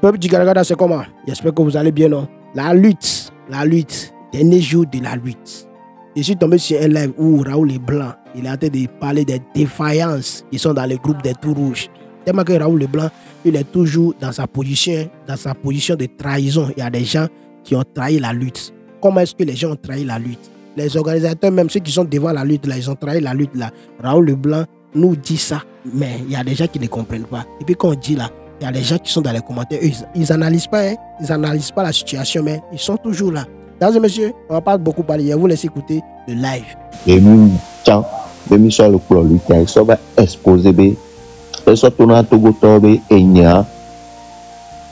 Peuple du Garagada, c'est comment? J'espère que vous allez bien, non? La lutte, dernier jour de la lutte. Je suis tombé sur un live où Raoul Leblanc, il est en train de parler des défaillances qui sont dans le groupe des Tout Rouges. Tellement que Raoul Leblanc, il est toujours dans sa position de trahison. Il y a des gens qui ont trahi la lutte. Comment est-ce que les gens ont trahi la lutte? Les organisateurs, même ceux qui sont devant la lutte, là, ils ont trahi la lutte. Là. Raoul Leblanc nous dit ça, mais il y a des gens qui ne comprennent pas. Et puis quand on dit là, il y a des gens qui sont dans les commentaires, ils n'analysent pas, hein? Ils n'analysent pas la situation, mais ils sont toujours là. Mesdames et messieurs, on va pas beaucoup parler, je vous laisse écouter le live. Et nous, tiens, nous sommes le plan, nous sommes exposés, nous sommes tournés à Togo, et nous sommes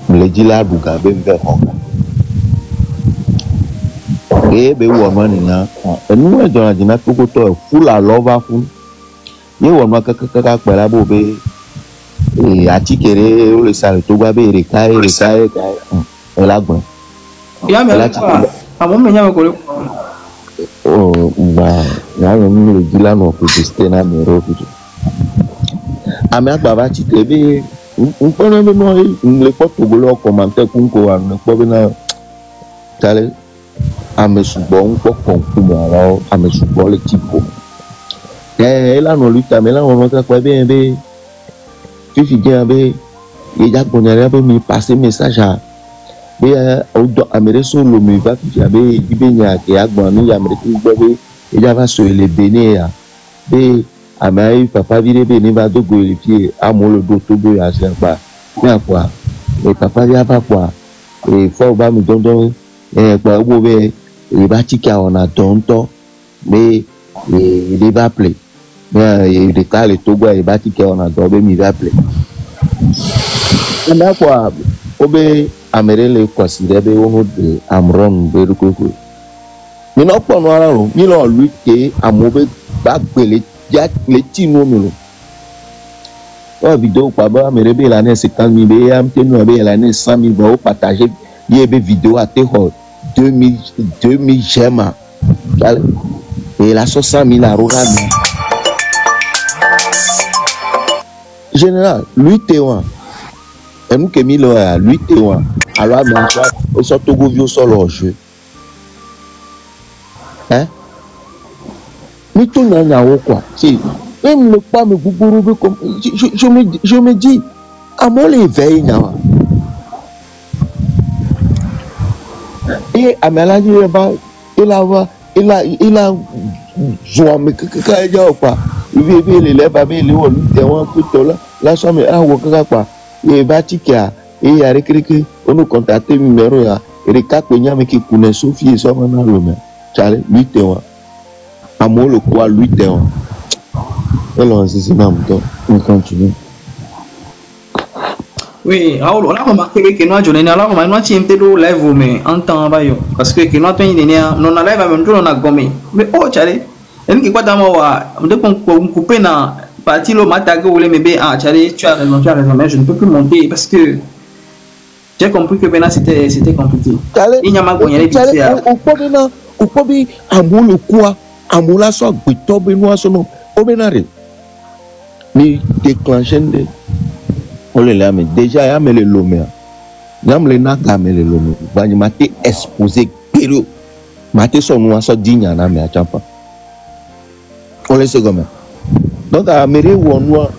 les là, nous sommes et nous sommes dans la Togo, full à l'ova, nous sommes et à Tikere, le salé, tout va bien, et la bonne. Ah bon, mais il y a un collègue. Oh, bah, il y a un vilain au protestant à Mero. Amer Baba Tikere, on peut même les portes au boulot commentaire qu'on peut pas venir. T'allez, à me soubon, pour conclure, alors, à me soubon les types. Et là, on lutte, mais là, on va quoi bien, Fifi bien, il y a qu'on a mis passer message à. Mais Amérique le me va filer du bénia qui a gagné Amérique bébé et va se les bénéa et Amérique papa vire béné va de vérifier à mon le docteur de à pas bien quoi et papa vient pas quoi et faut va me donner et quoi mauvais et va tika on a tonton mais il va appeler mais il est le Togo et va tika on a dormi il va appeler on a quoi obé Amérique les considère au de Amron de Rukuku. Mais non pas noir alors, il a lui qui a mauvais bac les tino nous. La vidéo pas bas Amérique l'année 50 000 et am tenu avec l'année 100 000 va partager il y a des vidéos à terre 2000 j'aime et la 60 000 à Rogan. Général, lui Théoin. Et nous qui mis là, lui Théoin. Alors, on sort Togo vieux sur leur jeu. Hein? Mais tout le monde quoi. Même le pas me gougourou comme. Je me dis, à mon éveil, et à ma lanie, il a joué, mais qu'il y a quoi. Le bébé, l'élève, il est là, la somme est à quoi. Et Batika. Et il y a récréé, on nous contacte le numéro là, et les quatre peignes qui connaissent Sophie et ça maintenant le même. Charles, 8 ans. À moi le quoi, 8 ans. Et là, c'est ça, on continue. Oui, Raoul, on a remarqué que nous avons là, on a tienté le live, mais en temps, parce que nous avons on a live à même jour, on a gommé. Mais oh, Charlie, et nous qui quoi dans moi, dès qu'on coupe na partie le matin, vous voulez me dire, ah, Charlie, tu as raison, mais je ne peux plus monter parce que. J'ai compris que maintenant c'était compliqué. Il n'y a pas de quoi. Ou pas bien, amour le quoi, amour la soit buto benoît son au benare. Mais déclenché de. On les l'a mais déjà y a mis le lomé. Yam le naga mais le lomé. Va y mater exposé péro. Mater son noix soit digne à mais à champa. On les sait comme ça. Donc à Amérique où on voit,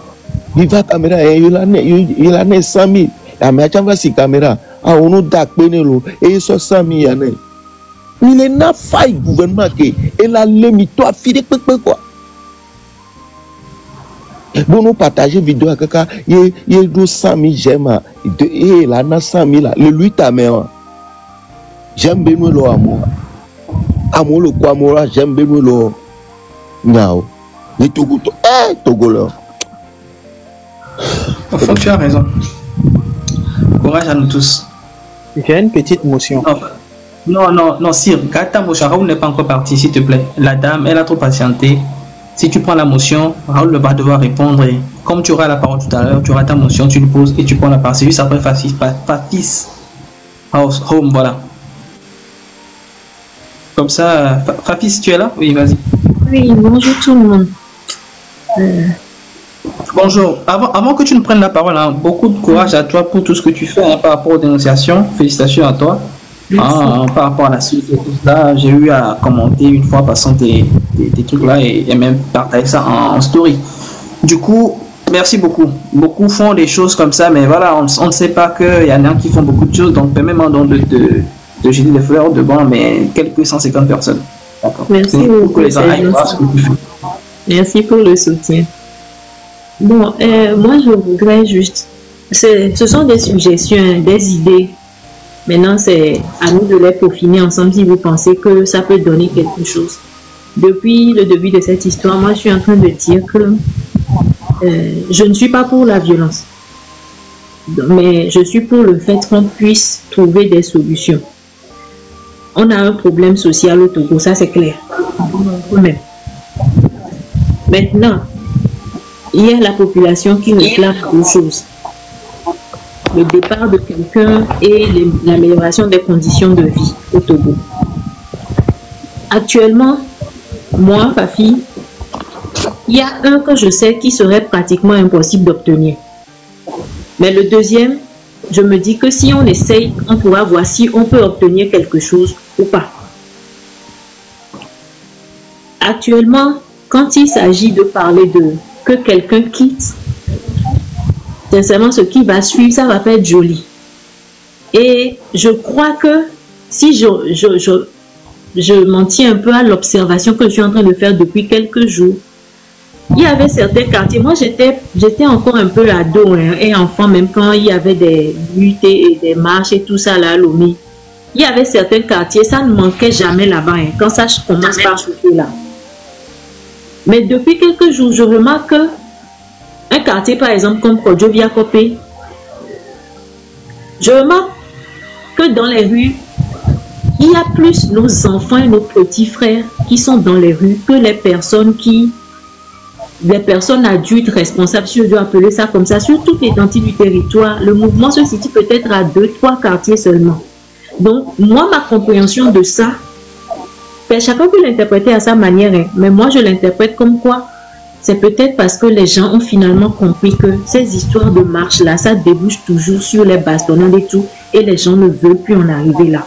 il va caméra et il a né 100 000. A me achava si caméra a on da penelo et so 100 000 années il est na faille gouvernement que et la limite toi fide quoi bon nous partager vidéo à kaka il do 100 000 j'aime et la na 100 000 le lui ta mère j'aime bien le amour le quoi moi j'aime bien le nyao ni Togo Togo là enfin tu as raison. Courage à nous tous. J'ai une petite motion. Non, Sire, garde ta motion. Raoul n'est pas encore parti, s'il te plaît. La dame, elle a trop patienté. Si tu prends la motion, Raoul va devoir répondre. Et comme tu auras la parole tout à l'heure, tu auras ta motion, tu le poses et tu prends la parole. C'est juste après Fafis. Home, voilà. Comme ça, Fafis, tu es là? Oui, vas-y. Oui, bonjour tout le monde. Bonjour. Avant que tu ne prennes la parole, hein, beaucoup de courage à toi pour tout ce que tu fais hein, par rapport aux dénonciations. Félicitations à toi. Par rapport à la suite de tout cela, j'ai eu à commenter une fois passant tes trucs là et même partager ça en story. Du coup, merci beaucoup. Beaucoup font des choses comme ça, mais voilà, on ne sait pas qu'il y en a qui font beaucoup de choses, donc permets-moi donc de jeter des fleurs devant mais quelques 150 personnes. D'accord. Merci beaucoup. Merci pour le soutien. Bon, moi je voudrais juste, ce sont des suggestions, des idées. Maintenant, c'est à nous de les peaufiner ensemble si vous pensez que ça peut donner quelque chose. Depuis le début de cette histoire, moi je suis en train de dire que je ne suis pas pour la violence, mais je suis pour le fait qu'on puisse trouver des solutions. On a un problème social au Togo, ça c'est clair. Même. Maintenant, il y a la population qui réclame deux choses. Le départ de quelqu'un et l'amélioration des conditions de vie au Togo. Actuellement, moi, Fafi, il y a un que je sais qui serait pratiquement impossible d'obtenir. Mais le deuxième, je me dis que si on essaye, on pourra voir si on peut obtenir quelque chose ou pas. Actuellement, quand il s'agit de parler de que quelqu'un quitte, sincèrement, ce qui va suivre, ça va pas être joli. Et je crois que si je m'en tiens un peu à l'observation que je suis en train de faire depuis quelques jours, il y avait certains quartiers, moi j'étais encore un peu ado hein, et enfant, même quand il y avait des luttes et des marches et tout ça là à Lomé. Il y avait certains quartiers, ça ne manquait jamais là-bas, hein, quand ça commence par chauffer là. Mais depuis quelques jours, je remarque que un quartier par exemple comme Kodjovia Kopé, je remarque que dans les rues, il y a plus nos enfants et nos petits frères qui sont dans les rues que les personnes adultes responsables, si je dois appeler ça comme ça, sur toute l'étendue du territoire. Le mouvement se situe peut-être à 2-3 quartiers seulement. Donc, moi, ma compréhension de ça, chacun peut l'interpréter à sa manière, hein, mais moi, je l'interprète comme quoi c'est peut-être parce que les gens ont finalement compris que ces histoires de marche-là, ça débouche toujours sur les bastonnades et tout, et les gens ne veulent plus en arriver là.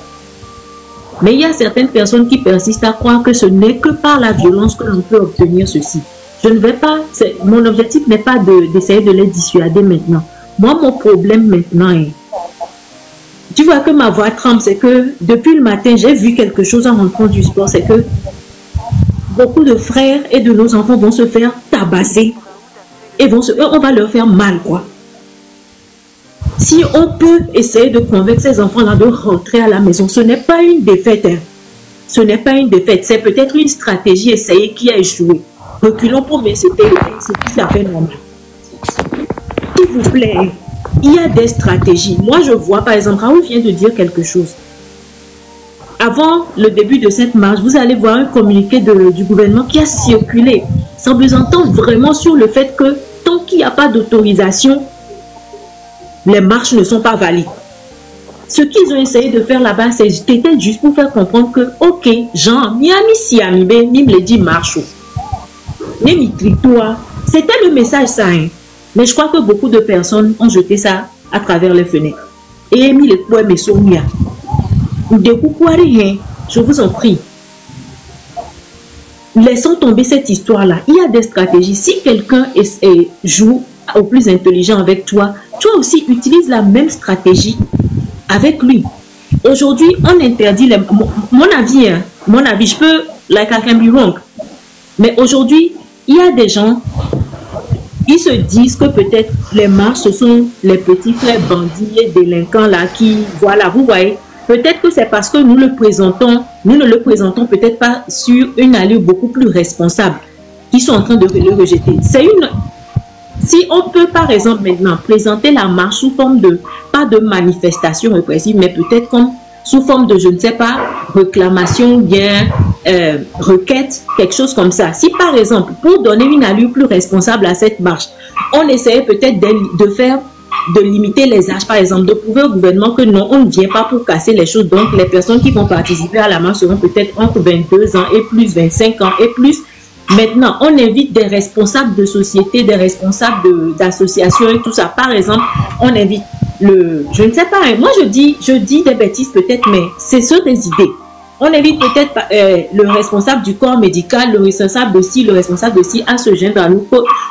Mais il y a certaines personnes qui persistent à croire que ce n'est que par la violence que l'on peut obtenir ceci. Je ne vais pas, mon objectif n'est pas d'essayer de les dissuader maintenant. Moi, mon problème maintenant est, tu vois que ma voix tremble, c'est que depuis le matin, j'ai vu quelque chose en rentrant du sport, c'est que beaucoup de frères et de nos enfants vont se faire tabasser et on va leur faire mal, quoi. Si on peut essayer de convaincre ces enfants-là de rentrer à la maison, ce n'est pas une défaite, hein. Ce n'est pas une défaite, c'est peut-être une stratégie essayée qui a échoué. Reculons pour mais c'est tout à fait normal. S'il vous plaît, il y a des stratégies. Moi, je vois, par exemple, Raoul vient de dire quelque chose. Avant le début de cette marche, vous allez voir un communiqué du gouvernement qui a circulé. Ça vous entend vraiment sur le fait que tant qu'il n'y a pas d'autorisation, les marches ne sont pas valides. Ce qu'ils ont essayé de faire là-bas, c'était juste pour faire comprendre que, ok, Jean, Miami si Amibe, Mim dit marche. C'était le message ça, hein. Mais je crois que beaucoup de personnes ont jeté ça à travers les fenêtres. Et mis les poings mais soumia. Je vous en prie. Laissons tomber cette histoire-là. Il y a des stratégies. Si quelqu'un joue au plus intelligent avec toi, toi aussi utilise la même stratégie avec lui. Aujourd'hui, on interdit mon avis, hein, je peux, like I can be wrong. Mais aujourd'hui, il y a des gens qui se disent que peut-être les marches, ce sont les petits frères bandits et délinquants là qui, voilà, vous voyez. Peut-être que c'est parce que nous ne le présentons peut-être pas sur une allure beaucoup plus responsable, qui sont en train de le rejeter. Si on peut par exemple maintenant présenter la marche sous forme de, pas de manifestation répressive, mais peut-être comme sous forme de, je ne sais pas, réclamation, bien, requête, quelque chose comme ça. Si par exemple, pour donner une allure plus responsable à cette marche, on essayait peut-être de limiter les âges, par exemple, de prouver au gouvernement que non, on ne vient pas pour casser les choses. Donc, les personnes qui vont participer à la marche seront peut-être entre 22 ans et plus, 25 ans et plus. Maintenant, on invite des responsables de société, des responsables d'associations et tout ça. Par exemple, on invite je ne sais pas, moi je dis des bêtises peut-être, mais c'est sur des idées. On invite peut-être le responsable du corps médical, le responsable de ci, à se joindre à nous.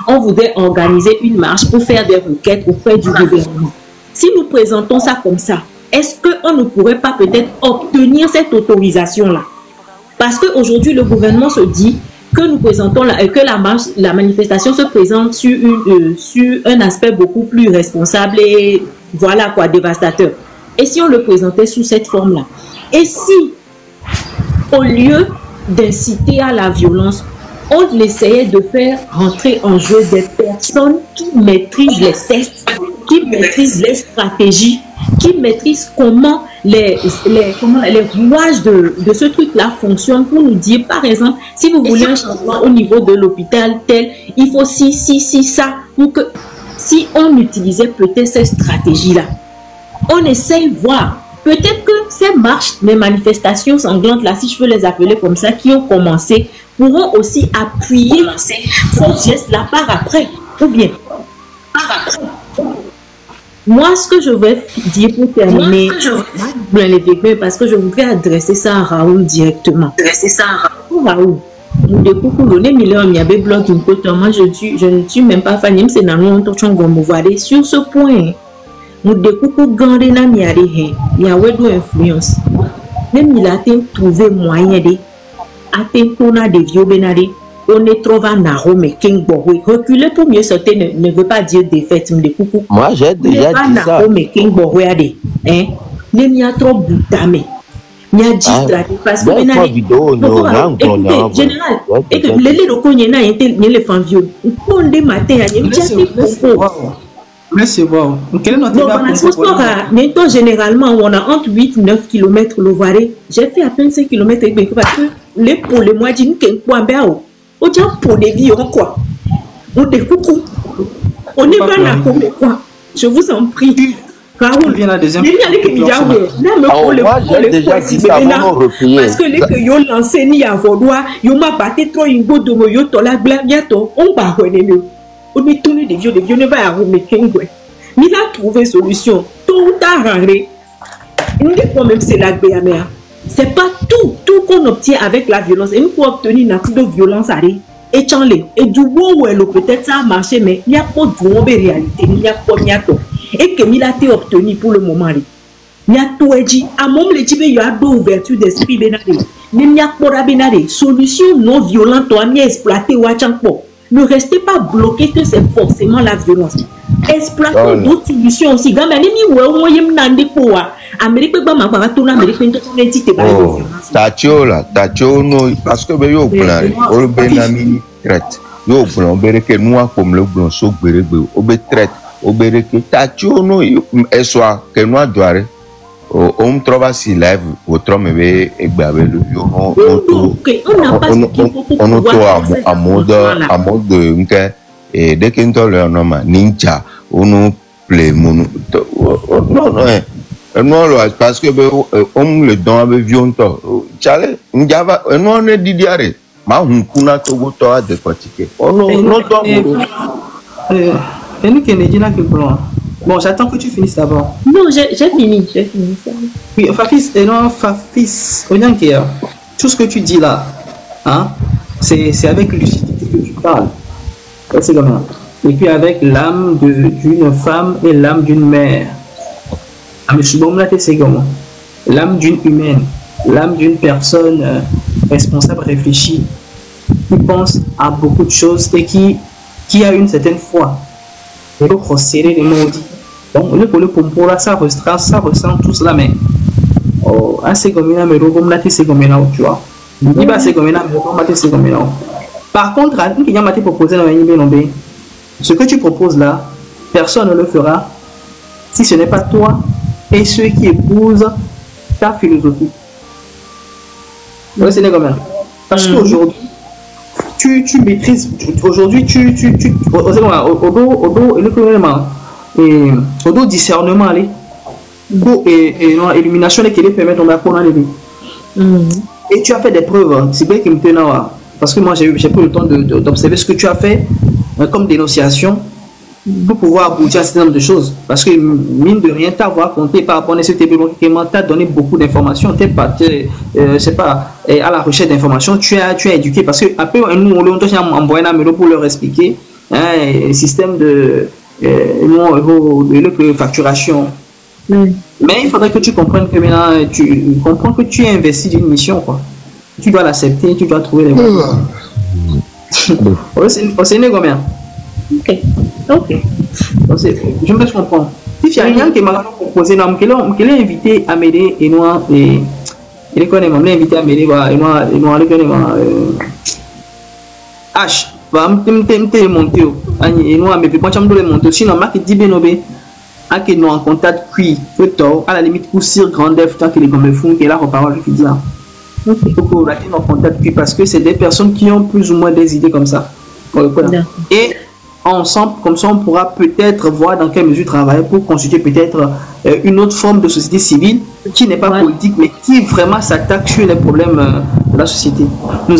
On voudrait organiser une marche pour faire des requêtes auprès du gouvernement. Si nous présentons ça comme ça, est-ce qu'on ne pourrait pas peut-être obtenir cette autorisation-là? Parce qu'aujourd'hui, le gouvernement se dit que nous présentons que la manifestation se présente sur un aspect beaucoup plus responsable et voilà quoi, dévastateur. Et si on le présentait sous cette forme-là? Et si, au lieu d'inciter à la violence, on essayait de faire rentrer en jeu des personnes qui maîtrisent les tests, qui maîtrisent les stratégies, qui maîtrisent comment les rouages de ce truc-là fonctionnent pour nous dire, par exemple, si vous voulez un changement au niveau de l'hôpital tel, il faut ça, ou que si on utilisait peut-être ces stratégies-là, on essaye de voir. Peut-être que ces marches, les manifestations sanglantes, là, si je peux les appeler comme ça, qui ont commencé, pourront aussi appuyer ces gestes-là par après. Ou bien, moi, ce que je vais dire pour terminer, parce que je voudrais adresser ça à Raoul directement. Raoul, moi, je ne suis même pas fan, sur ce point. Nous découpons gandena miare he miawe do influence même il a trouvé moyen de atteindre des vieux benade on est trouvé na home king boy reculer pour mieux sauter ne veut pas dire défaite me découpe. Moi j'ai déjà dit ça home king boy ade hein ne mia trop boutame mia distraire parce que benade général et que les lokonya na les femmes vieux on des matin mais c'est bon. Généralement, on a entre 8 et 9 km le Varé. J'ai fait à peine 5 km parce que les pour les mois d'une point béo. On dit pour des vies, quoi. On découpe. On n'est pas là pour quoi. Je vous en prie. Raoul, il y a la deuxième. Moi, j'ai déjà dit ça avant de replier. Parce que les que yo lancé ni à vos doigts, yo m'a battu trop une goutte de moyo, tola bientôt, on va revenir. On est tourné des vieux ne va à remettre qu'un gouet. Mais il a trouvé solution. Tout a rangé. Nous disons même c'est la BMR. C'est pas tout qu'on obtient avec la violence. Et nous pouvons obtenir une acte de violence à et chanler. Et du bon où elle peut-être ça a marché, mais il n'y a pas de réalité. Il n'y a pas de et que il a été obtenu pour le moment. Il y a tout dit. À mon le dit, il y a deux ouvertures d'esprit. Il n'y a pas de solution non violente. On a exploité ou ne restez pas bloqué que c'est forcément la violence. Exploitons d'autres solutions aussi. Tachio no parce que yo plan o benami traite yo plan bereke noa comme le blanc so berebe o be traite o bereke tachio no eswa que noa doare on trouve si live au trompe be egbabe le yo on to à mode nke et dès que on le normal ninja on play mon non parce que on le don avec violento chale njava on ne didiare ma hunkuna to goto a décortiquer on bon, j'attends que tu finisses d'abord. Non, j'ai fini ça. Oui, Fafis, tout ce que tu dis là, hein, c'est avec lucidité que tu parles. C'est comme ça. Et puis avec l'âme d'une femme et l'âme d'une mère. Mais c'est comment? L'âme d'une humaine, l'âme d'une personne responsable, réfléchie, qui pense à beaucoup de choses et qui a une certaine foi. Et donc, resserrer les maudits. Donc, le pour ça ressent tout cela, mais c'est comme ça, mais c'est comme ça, tu vois. Il va c'est comme ça, mais c'est comme ça. Par contre, ce que tu proposes là, personne ne le fera si ce n'est pas toi et ceux qui épousent ta philosophie. C'est comme ça. Parce qu'aujourd'hui, tu maîtrises, aujourd'hui, au dos discernement, et illumination qui les permet de tomber. Et tu as fait des preuves, c'est bien qu'il me tenait. parce que moi j'ai pris le temps d'observer ce que tu as fait comme dénonciation pour pouvoir aboutir à un certain nombre de choses. Parce que mine de rien, t'avoir raconté par rapport à ce t'as donné beaucoup d'informations, c'est pas à la recherche d'informations, tu as éduqué. Parce que après nous on doit envoyer un numéro pour leur expliquer le système de facturation. Mais il faudrait que tu comprennes que maintenant tu comprends que tu es investi d'une mission, quoi. Tu dois l'accepter, tu dois trouver les moyens. C'est né combien? Ok. Je me laisse comprendre. Si il y a rien qui m'a proposé, qu'il est invité à m'aider et moi, et il est connu, il est invité à m'aider, et moi, H, va me monter, et moi, mais puis quand tu me monter, sinon, ma qui dit Benobe, à qui nous en contact, puis, à la limite, pour Sir Grandef, tant qu'il est comme le fond, qui est là, on parle, je dis là. Il faut qu'on reste en contact, puis, parce que c'est des personnes qui ont plus ou moins des idées comme ça. Et ensemble, comme ça, on pourra peut-être voir dans quelle mesure travailler pour constituer peut-être une autre forme de société civile qui n'est pas politique, mais qui vraiment s'attaque sur les problèmes de la société. Nous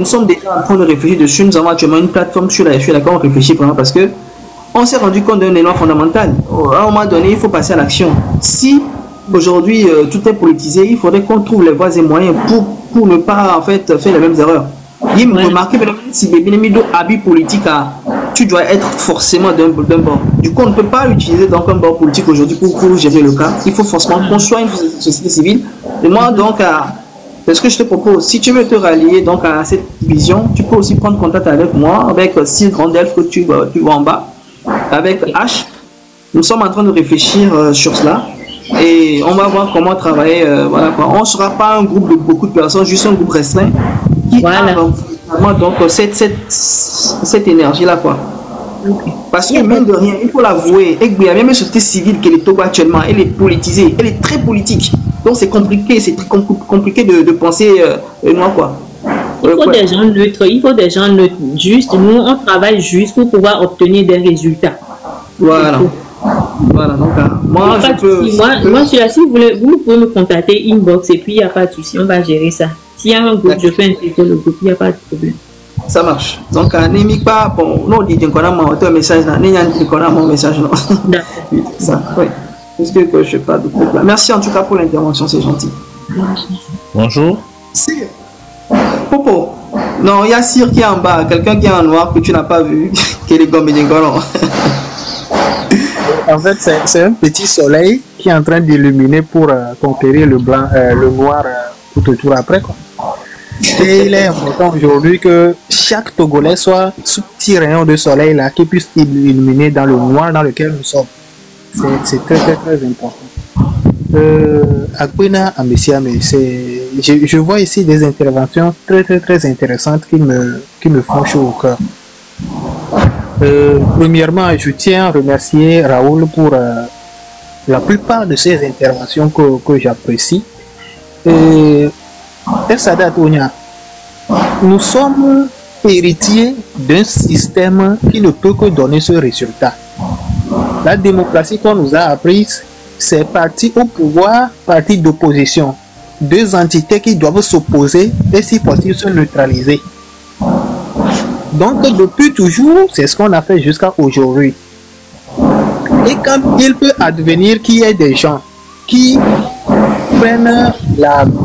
sommes déjà en train de réfléchir dessus. Nous avons actuellement une plateforme sur laquelle on réfléchit vraiment parce que on s'est rendu compte d'un élément fondamental. À un moment donné, il faut passer à l'action. Si aujourd'hui tout est politisé, il faudrait qu'on trouve les voies et moyens pour ne pas en fait faire les mêmes erreurs. Il me remarque que si bébé n'est habit politique, tu dois être forcément d'un bord. Du coup, on ne peut pas utiliser donc un bord politique aujourd'hui pour gérer le cas. Il faut forcément qu'on soit une société civile. Et moi, donc, c'est ce que je te propose. Si tu veux te rallier donc à cette vision, tu peux aussi prendre contact avec moi, avec Sir Grandelf que tu vois en bas, avec H. Nous sommes en train de réfléchir sur cela. Et on va voir comment travailler. Voilà quoi. On ne sera pas un groupe de beaucoup de personnes, juste un groupe restreint qui a donc cette énergie-là, quoi. Parce que même de rien, il faut l'avouer, même la société civile qu'elle est Togo actuellement, elle est politisée, elle est très politique. Donc c'est compliqué, compliqué de penser moi, quoi. Il faut des gens neutres, il faut des gens neutres. Juste, nous, on travaille juste pour pouvoir obtenir des résultats. Voilà. Voilà, donc moi je peux... Moi je suis là, si vous pouvez me contacter inbox et puis il n'y a pas de souci, on va gérer ça. S'il y a un groupe, je peux intégrer le groupe, il n'y a pas de problème. Ça marche. Donc n'aimez pas, bon, non, dit qu'on a mon message là, n'ayez qu'on a mon message là. D'accord. Ça, oui. Parce que je sais pas de problème. Merci en tout cas pour l'intervention, c'est gentil. Bonjour. Sir. Popo. Non, il y a Sir qui est en bas, quelqu'un qui est en noir que tu n'as pas vu, qui est les gommes et les golons. En fait, c'est un petit soleil qui est en train d'illuminer pour conquérir le blanc, le noir tout autour après, quoi. Et il est important aujourd'hui que chaque Togolais soit sous petit rayon de soleil là, qui puisse illuminer dans le noir dans lequel nous sommes. C'est très important. Akwena Amessiame, je vois ici des interventions très intéressantes qui me font chaud au cœur. Premièrement, je tiens à remercier Raoul pour la plupart de ses interventions que j'apprécie. Nous sommes héritiers d'un système qui ne peut que donner ce résultat. La démocratie qu'on nous a apprise, c'est parti au pouvoir, parti d'opposition. Deux entités qui doivent s'opposer et si possible se neutraliser. Donc depuis toujours, c'est ce qu'on a fait jusqu'à aujourd'hui. Et quand il peut advenir qu'il y ait des gens qui prennent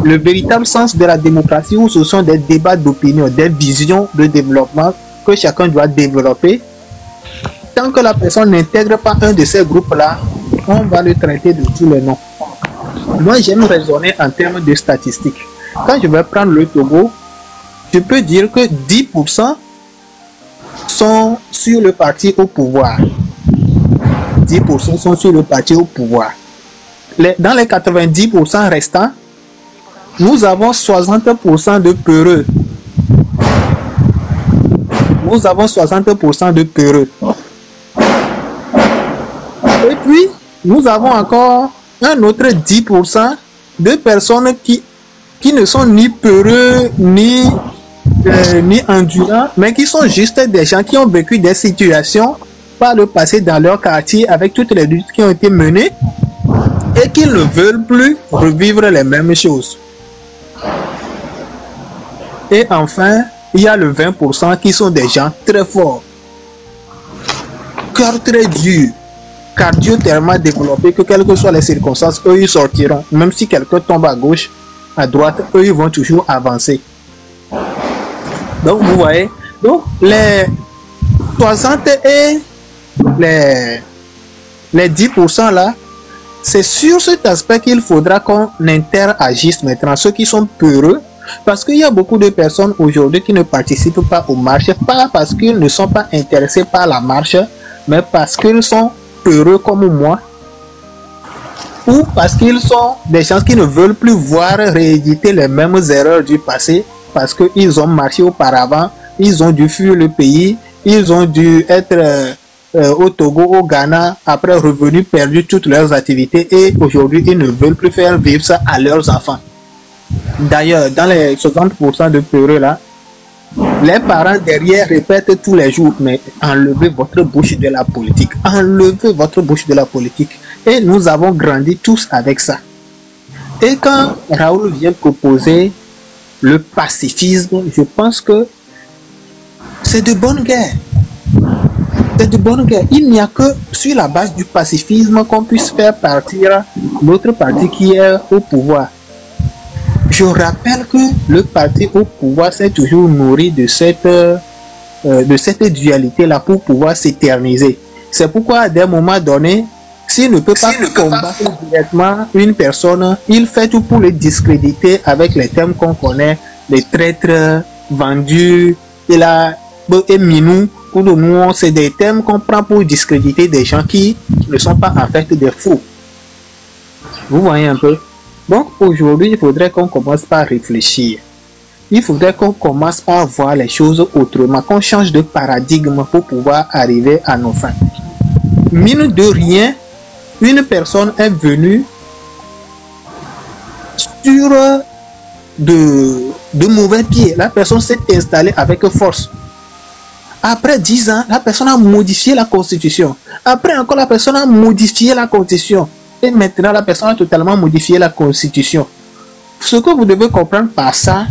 le véritable sens de la démocratie, où ce sont des débats d'opinion, des visions de développement que chacun doit développer, tant que la personne n'intègre pas un de ces groupes-là, on va le traiter de tous les noms. Moi, j'aime raisonner en termes de statistiques. Quand je vais prendre le Togo, je peux dire que 10% sont sur le parti au pouvoir. 10% sont sur le parti au pouvoir. Dans les 90% restants, nous avons 60% de peureux. Nous avons 60% de peureux. Et puis, nous avons encore un autre 10% de personnes qui ne sont ni peureux, ni endurants, mais qui sont juste des gens qui ont vécu des situations par le passé dans leur quartier avec toutes les luttes qui ont été menées et qui ne veulent plus revivre les mêmes choses. Et enfin, il y a le 20% qui sont des gens très forts, cœur très dur, cardio tellement développé que quelles que soient les circonstances, eux ils sortiront. Même si quelqu'un tombe à gauche, à droite, eux ils vont toujours avancer. Donc vous voyez, donc les 60 et les 10% là, c'est sur cet aspect qu'il faudra qu'on interagisse maintenant, ceux qui sont peureux, parce qu'il y a beaucoup de personnes aujourd'hui qui ne participent pas aux marches, pas parce qu'ils ne sont pas intéressés par la marche, mais parce qu'ils sont peureux comme moi, ou parce qu'ils sont des gens qui ne veulent plus voir rééditer les mêmes erreurs du passé, parce qu'ils ont marché auparavant, ils ont dû fuir le pays, ils ont dû être au Togo, au Ghana, après revenus, perdu toutes leurs activités et aujourd'hui ils ne veulent plus faire vivre ça à leurs enfants. D'ailleurs, dans les 60% de peureux là, les parents derrière répètent tous les jours, mais enlevez votre bouche de la politique, enlevez votre bouche de la politique. Et nous avons grandi tous avec ça. Et quand Raoul vient proposer le pacifisme, je pense que c'est de bonne guerre. C'est de bonne guerre. Il n'y a que sur la base du pacifisme qu'on puisse faire partir l'autre parti qui est au pouvoir. Je rappelle que le parti au pouvoir s'est toujours nourri de cette dualité-là pour pouvoir s'éterniser. C'est pourquoi à des moments donnés, s'il ne peut pas combattre directement une personne, il fait tout pour le discréditer avec les thèmes qu'on connaît, les traîtres, vendus, et minous. Pour nous, c'est des thèmes qu'on prend pour discréditer des gens qui ne sont pas en fait des fous. Vous voyez un peu? Donc aujourd'hui, il faudrait qu'on commence par réfléchir. Il faudrait qu'on commence par voir les choses autrement, qu'on change de paradigme pour pouvoir arriver à nos fins. Mine de rien, une personne est venue sur de mauvais pieds. La personne s'est installée avec force. Après 10 ans, la personne a modifié la constitution. Après encore, la personne a modifié la constitution. Et maintenant, la personne a totalement modifié la constitution. Ce que vous devez comprendre par ça,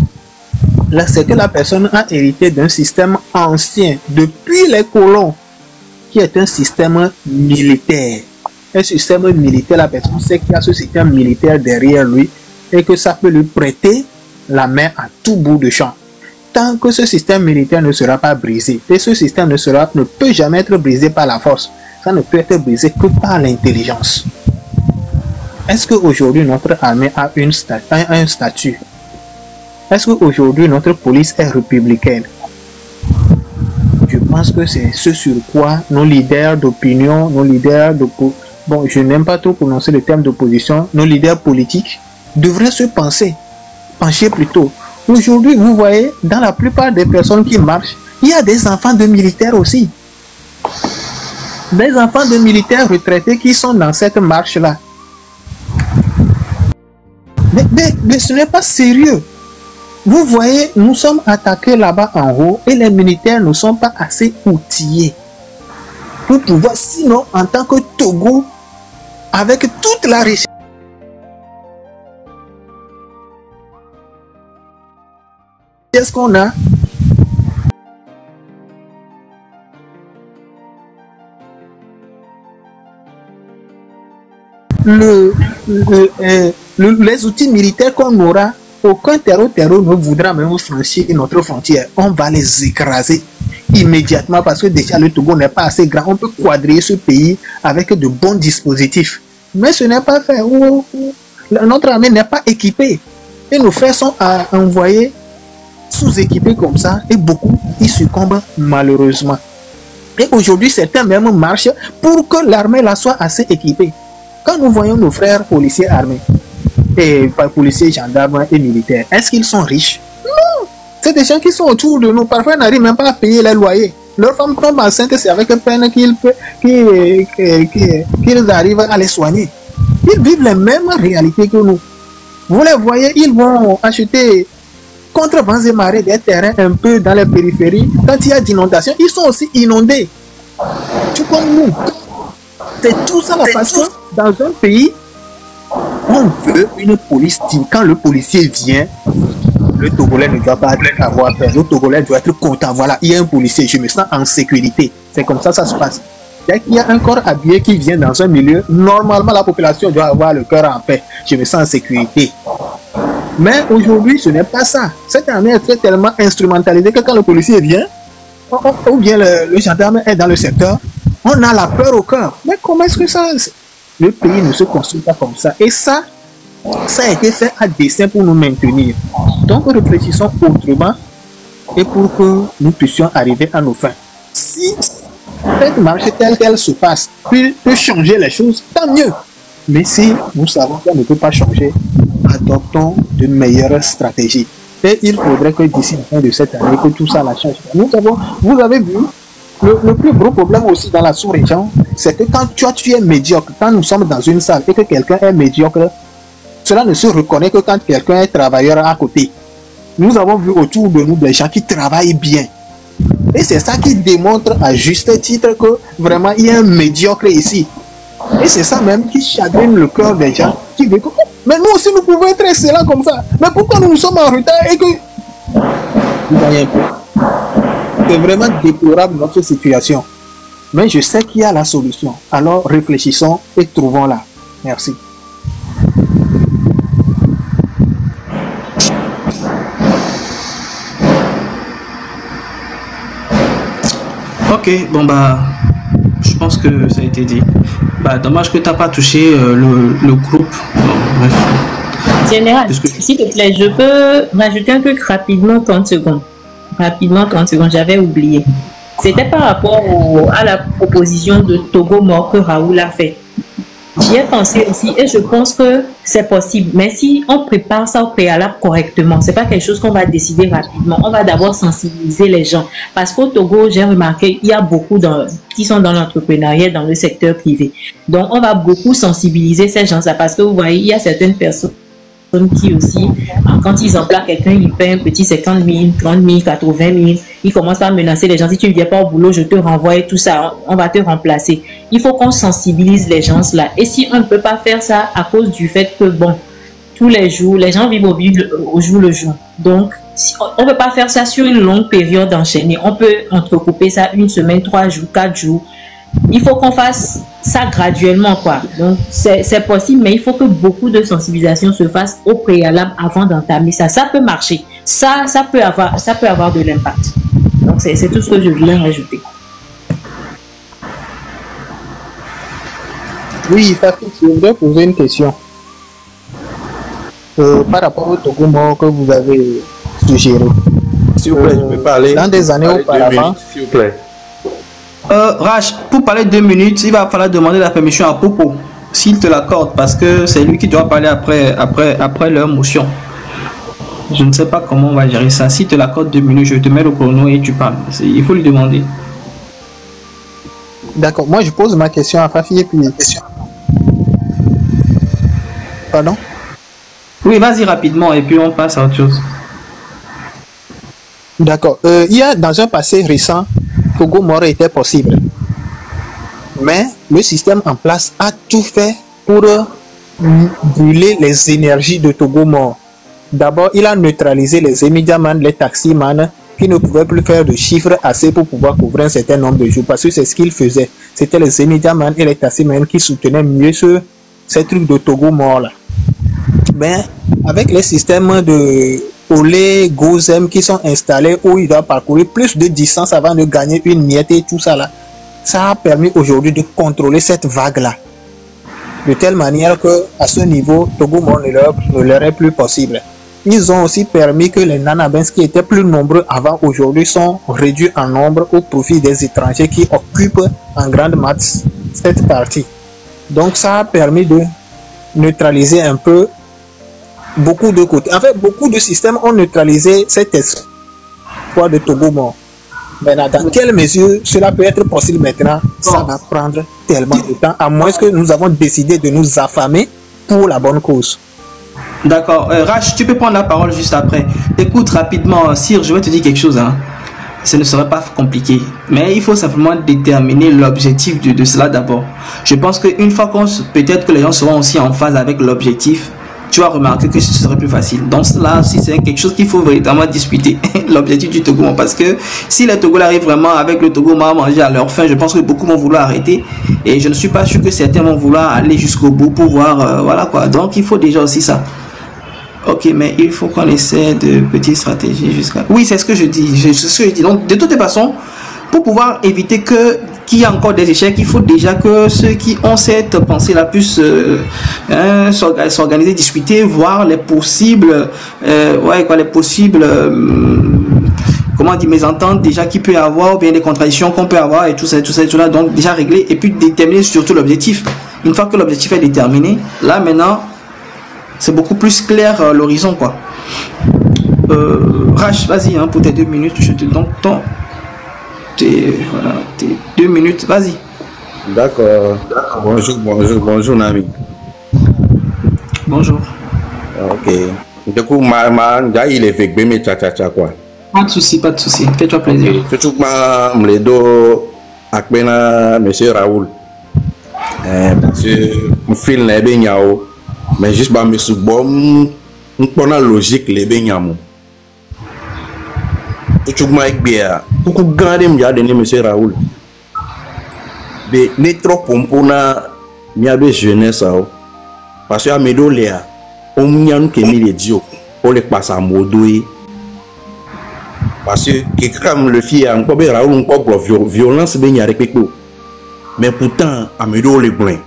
c'est que la personne a hérité d'un système ancien, depuis les colons, qui est un système militaire. Un système militaire, la personne sait qu'il y a ce système militaire derrière lui et que ça peut lui prêter la main à tout bout de champ. Tant que ce système militaire ne sera pas brisé, et ce système ne peut jamais être brisé par la force, ça ne peut être brisé que par l'intelligence. Est-ce qu'aujourd'hui notre armée a un statut? Est-ce qu'aujourd'hui notre police est républicaine? Je pense que c'est ce sur quoi nos leaders d'opinion, nos leaders de... Bon, je n'aime pas trop prononcer le terme d'opposition, nos leaders politiques devraient se pencher plutôt. Aujourd'hui, vous voyez, dans la plupart des personnes qui marchent, il y a des enfants de militaires aussi. Des enfants de militaires retraités qui sont dans cette marche-là. Mais ce n'est pas sérieux. Vous voyez, nous sommes attaqués là-bas en haut et les militaires ne sont pas assez outillés pour pouvoir, sinon, en tant que Togo, avec toute la richesse qu'on a, les outils militaires qu'on aura, aucun terreau ne voudra même franchir notre frontière. On va les écraser immédiatement parce que déjà le Togo n'est pas assez grand. On peut quadriller ce pays avec de bons dispositifs. Mais ce n'est pas fait. Notre armée n'est pas équipée. Et nos frères sont à envoyer sous-équipés comme ça. Et beaucoup y succombent malheureusement. Et aujourd'hui, certains même marchent pour que l'armée la soit assez équipée. Quand nous voyons nos frères policiers armés, et policiers, gendarmes et militaires, est-ce qu'ils sont riches? Non! C'est des gens qui sont autour de nous. Parfois, ils n'arrivent même pas à payer les loyers. Leurs femmes tombent enceintes, c'est avec peine qu'ils arrivent à les soigner. Ils vivent les mêmes réalités que nous. Vous les voyez, ils vont acheter contre vents et marées des terrains un peu dans les périphéries. Quand il y a d'inondations, ils sont aussi inondés. Tout comme nous. C'est tout ça la façon. Dans un pays, on veut une police digne. Quand le policier vient, le Togolais ne doit pas avoir peur. Le Togolais doit être content. Voilà, il y a un policier, je me sens en sécurité. C'est comme ça se passe. Dès qu'il y a un corps habillé qui vient dans un milieu, normalement la population doit avoir le cœur en paix. Je me sens en sécurité. Mais aujourd'hui, ce n'est pas ça. Cette armée est tellement instrumentalisée que quand le policier vient, ou bien le gendarme est dans le secteur, on a la peur au cœur. Mais comment est-ce que ça... Le pays ne se construit pas comme ça. Et ça a été fait à dessein pour nous maintenir. Donc réfléchissons autrement et pour que nous puissions arriver à nos fins. Si cette marche telle qu'elle se passe peut changer les choses, tant mieux. Mais si nous savons qu'elle ne peut pas changer, adoptons de meilleures stratégies. Et il faudrait que d'ici la fin de cette année, que tout ça la change. Vous avez vu, le plus gros problème aussi dans la sous-région, c'est que quand tu es médiocre, quand nous sommes dans une salle et que quelqu'un est médiocre, cela ne se reconnaît que quand quelqu'un est travailleur à côté. Nous avons vu autour de nous des gens qui travaillent bien. Et c'est ça qui démontre à juste titre que vraiment il y a un médiocre ici. Et c'est ça même qui chagrine le cœur des gens qui veulent que... Mais nous aussi nous pouvons être excellents comme ça. Mais pourquoi nous sommes en retard et que... Vous voyez un peu. C'est vraiment déplorable notre situation. Mais je sais qu'il y a la solution. Alors réfléchissons et trouvons-la. Merci. Ok, bon bah, je pense que ça a été dit. Bah, dommage que tu n'as pas touché le groupe. Bon, bref. Général, s'il te plaît, je peux rajouter un truc rapidement 30 secondes. Rapidement 30 secondes, j'avais oublié. C'était par rapport à la proposition de Togo Mort que Raoul a fait. J'y ai pensé aussi et je pense que c'est possible. Mais si on prépare ça au préalable correctement, c'est pas quelque chose qu'on va décider rapidement. On va d'abord sensibiliser les gens. Parce qu'au Togo, j'ai remarqué, il y a beaucoup qui sont dans l'entrepreneuriat, dans le secteur privé. Donc, on va beaucoup sensibiliser ces gens-là parce que vous voyez, il y a certaines personnes qui aussi, quand ils emploient quelqu'un, ils paient un petit 50 000, 30 000, 80 000. Ils commencent à menacer les gens. Si tu ne viens pas au boulot, je te renvoie et tout ça. On va te remplacer. Il faut qu'on sensibilise les gens là. Et si on ne peut pas faire ça à cause du fait que, bon, tous les jours, les gens vivent au jour le jour. Donc, on ne peut pas faire ça sur une longue période enchaînée. On peut entrecouper ça 1 semaine, 3 jours, 4 jours. Il faut qu'on fasse ça graduellement, quoi. Donc, c'est possible, mais il faut que beaucoup de sensibilisation se fasse au préalable avant d'entamer ça. Ça peut marcher. Ça peut avoir de l'impact. Donc, c'est tout ce que je voulais rajouter. Oui, Fafi, je voudrais poser une question. Par rapport au Togo Mort que vous avez suggéré. S'il vous plaît, je peux parler. Dans des années auparavant. S'il vous plaît. Rach, pour parler 2 minutes, il va falloir demander la permission à Popo, s'il te l'accorde, parce que c'est lui qui doit parler après leur motion. Je ne sais pas comment on va gérer ça. S'il te l'accorde 2 minutes, je te mets le chrono et tu parles. Il faut lui demander. D'accord, moi je pose ma question à Fafi et puis... Pardon? Oui, vas-y rapidement et puis on passe à autre chose. D'accord. Il y a dans un passé récent, Togo Mort était possible. Mais le système en place a tout fait pour brûler les énergies de Togo Mort. D'abord, il a neutralisé les émidiamans, les taximans, qui ne pouvaient plus faire de chiffres assez pour pouvoir couvrir un certain nombre de jours. Parce que c'est ce qu'ils faisaient. C'était les émidiamans et les taximans qui soutenaient mieux ces trucs de Togo Mort là. Mais avec les systèmes de Olé, Gozem qui sont installés où il doit parcourir plus de distance avant de gagner une miette et tout ça là, ça a permis aujourd'hui de contrôler cette vague là. De telle manière que à ce niveau, Togo Mort ne leur est plus possible. Ils ont aussi permis que les Nanabins qui étaient plus nombreux avant aujourd'hui sont réduits en nombre au profit des étrangers qui occupent en grande masse cette partie. Donc ça a permis de neutraliser un peu beaucoup de côtés. En fait, beaucoup de systèmes ont neutralisé cet espoir de Togo Mort. Maintenant, dans quelle mesure cela peut être possible maintenant? Ça va prendre tellement de temps, à moins que nous avons décidé de nous affamer pour la bonne cause. D'accord. Rach, tu peux prendre la parole juste après. Écoute rapidement, Sir, je vais te dire quelque chose. Hein. Ce ne serait pas compliqué. Mais il faut simplement déterminer l'objectif de cela d'abord. Je pense qu'une fois peut-être que les gens seront aussi en phase avec l'objectif, tu vas remarquer que ce serait plus facile. Donc là, si c'est quelque chose qu'il faut véritablement discuter, l'objectif du Togo, parce que si les Togolais arrivent vraiment avec le Togo à manger à leur faim, je pense que beaucoup vont vouloir arrêter. Et je ne suis pas sûr que certains vont vouloir aller jusqu'au bout pour voir, voilà quoi. Donc il faut déjà aussi ça. Ok, mais il faut qu'on essaie de petites stratégies jusqu'à... Oui, c'est ce que je dis. C'est ce que je dis. Donc, de toute façon, pour pouvoir éviter qu'il y ait encore des échecs, il faut déjà que ceux qui ont cette pensée-là puissent s'organiser, discuter, voir les possibles... les possibles... comment dire, mésententes déjà qu'il peut y avoir, ou bien des contradictions qu'on peut avoir, et tout ça, tout là. Donc, déjà régler, et puis déterminer surtout l'objectif. Une fois que l'objectif est déterminé, là, maintenant... c'est beaucoup plus clair l'horizon, quoi. Rach, vas-y, hein, pour tes 2 minutes, je te donne tes 2 minutes, vas-y. D'accord. Bonjour, Nami. Bonjour. Ok. Du coup, il est fait mais tcha quoi. Pas de souci, fais-toi plaisir. Surtout que je avec monsieur Raoul. Parce que je file les baignao. Mais juste par mes sous-bombes, on a logique les baignamo. Tout le monde est bien. Beaucoup de grands m'y a donné monsieur Raoul. Mais les trop pompona m'y a jeunesse parce que à mes doléa, on m'y a nous mis les dios, on les passe à modoué. Parce que quelqu'un me le fit à un peu Raoul, on peut violence bien y a répété. Mais pourtant à mes dos les blancs,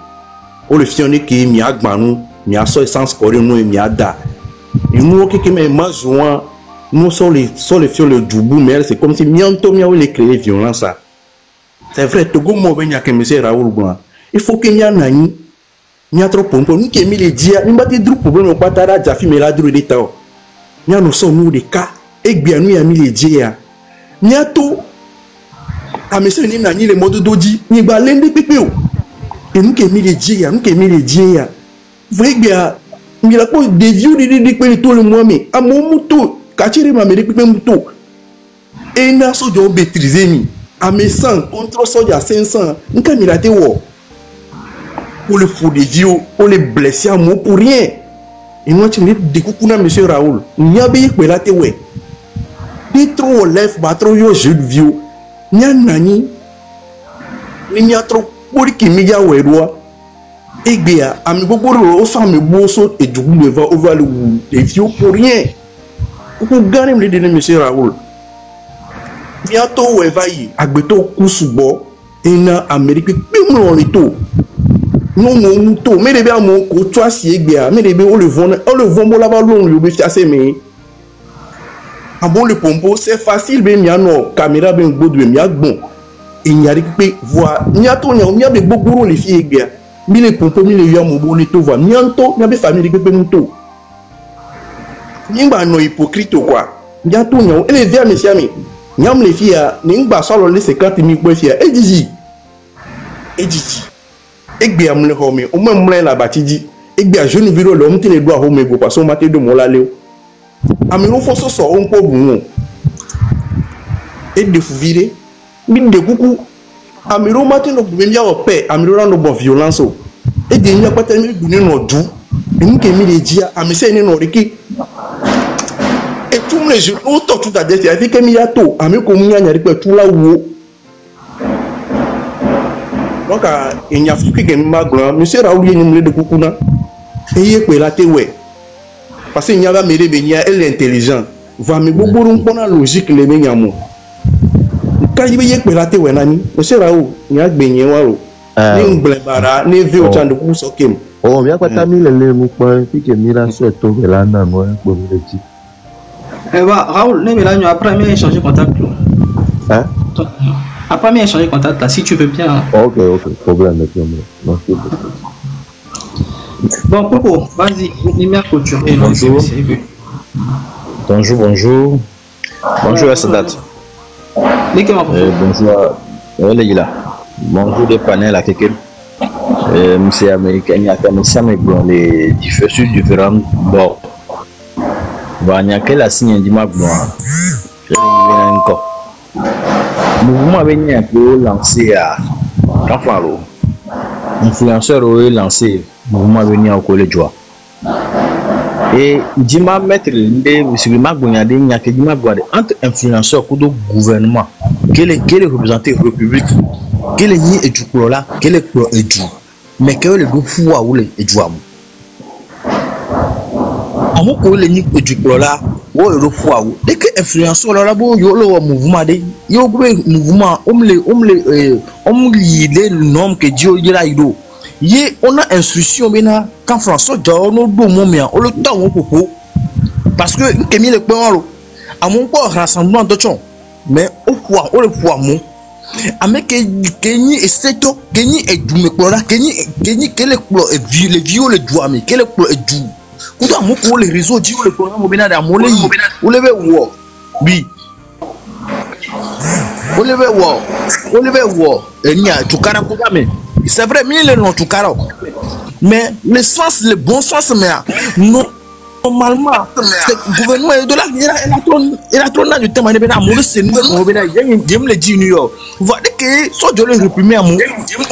on le fit qui m'y a gbanou. Il y a ça essence corée nous il y a da et nous qui mais majoint nous sur les fios le djoubou mais c'est comme si mianto mia les créer violence ça c'est vrai Togo mo ben ya que monsieur Raoul Blanc il faut que mia nani mia trop pompo nous qui mis les dia nous battre drou problème pas tara jafi mais la drou de tao mia nous sommes nous des cas et bien nous y a mis les dia mia to a monsieur ni nani les modes dodi ni ba lende pepeo et nous qui mis les dia vous voyez bien, il a pas des vieux de tout le mois, mais à mon mouton, Kachiri m'a mis des moutons. Et il a so de maîtriser, à mes 100, contre so de 500, nous avons mis la théorie. Pour le fou des vieux, pour les blessés à moi, pour rien. Et nous avons des coucou à monsieur Raoul. Nous avons mis la théorie. Des trop lèvres, trop yo jeux de vieux. Nous avons nani. Nous avons trop pour qui m'y a ouédoua. Et bien, à mes beaucoup de femmes, bosso et du coup, on va le vieux pour rien. Pour gagner les délais, monsieur Raoul. Bientôt, on va y aller, Kousoubo, et na Amérique, puis on le tout. Non, mon tout, mais les biens, mon côtois, si bien, mais les biens, on le vend là-bas, on le fait assez, mais. Ah bon, le pompo, c'est facile, mais il y a non, caméra, bien, il y a bon. Il y a des voir, il y a tout, il y a des beaux bourreaux, les filles, bien. Mille pompo mille y'a mon bon tout va mianto n'y a pas famille que pemuto n'imba no hypocrite quoi bientôt n'y et les vieux messieurs mais n'yam les filles n'imba solo les 50 000 pour filles et d'ici et bien me le homme au moins me la batidi et bien je ne viro l'homme qui les doigts homme go parce qu'on m'a de mon la léo amiro faut so on peut bon et de vous virer mine de coucou Amiro matin no bien au paix amiro rando bon violence et de n'y a pas terminé donner nos doux et nous qui mis les dia amissé ni no riki et tout les jours on tout à dire avec que mi ya to ami ko mu nya ripe tout là où donc il y a fou que m'a grand monsieur Raoul y ni de kukuna et y ko la te ouais parce qu'il y a va mêler benya elle est intelligent va me boboron pona logique les benyamo quand il y a que la théorie nani monsieur Raoul il y a gagné walo ni blebara ni vieux au de coup sokem oh bien quoi t'as mis les mots quoi puis que mira sur tout là non moi pour le dire Raoul ne me là nous après mais échanger contact hein après mais échanger contact là si tu veux bien ok problème merci bon Coco vas-y numéro couture bonjour à Sadat. Bonjour, les gars. Bonjour des panels à quelqu'un. Monsieur américain, il y a quand même les différents bords. Il y a quel signe du map blanc. Le mouvement avait un peu lancé à Influenceur aurait lancé le mouvement venu au collège. Et Dima mettre M. Magouniade, il y a que Dima Gouade entre influenceurs et le gouvernement. Quel est représenté la République? Quel est ni du là? Quel est le du? Mais quel est le pouvoir ou le du? Amo ko le ni ejuklo la wo ro fu awo de ke influenceur la bo yo lo mouvement de yo go mouvement omli le nom que Dieu dira ido ye on a instruction bena quand François do no do mo mia o le ta won popo parce que kemi le pon amon ko rassemblement de chon mais o le fu amo ame ke ni eseto ke ni edume ko la ke ni ke le plo e vieux le doigt mais ke le plo e du kuda moko les réseaux dit le programme obena da molé o leve wo bi o leve wo enya tukara ko mais c'est vrai mille non tukara mais le sens le bon sens mais non normalement le gouvernement de là il a trop de temps mais na molé c'est nous obena j'aime le dit New York voir que so je le réprimer à mon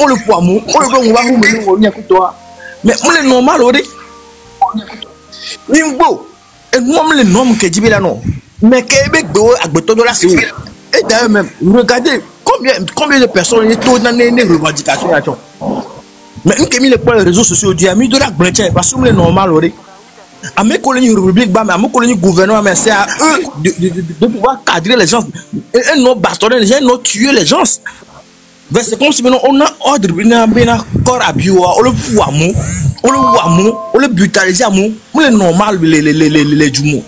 on le poids mon on le go va vous mener on y a toi mais on est normal au Nimbo, et moi le nom que dit là non. Mais Québec do agbeto de la c'est où? Et d'ailleurs même, regardez combien de personnes sont dans les revendications là. Mais une qui mis les réseaux sociaux dit ami de la blanche parce que c'est normal aujourd'hui. À mes colonies république bah à mes colonies gouvernement mais c'est à eux de pouvoir cadrer les gens et non bastonner les gens, non tuer les gens. C'est comme si maintenant on a ordre bien corps à bio, on le voit on le brutaliser à mon, le normal les jumeaux.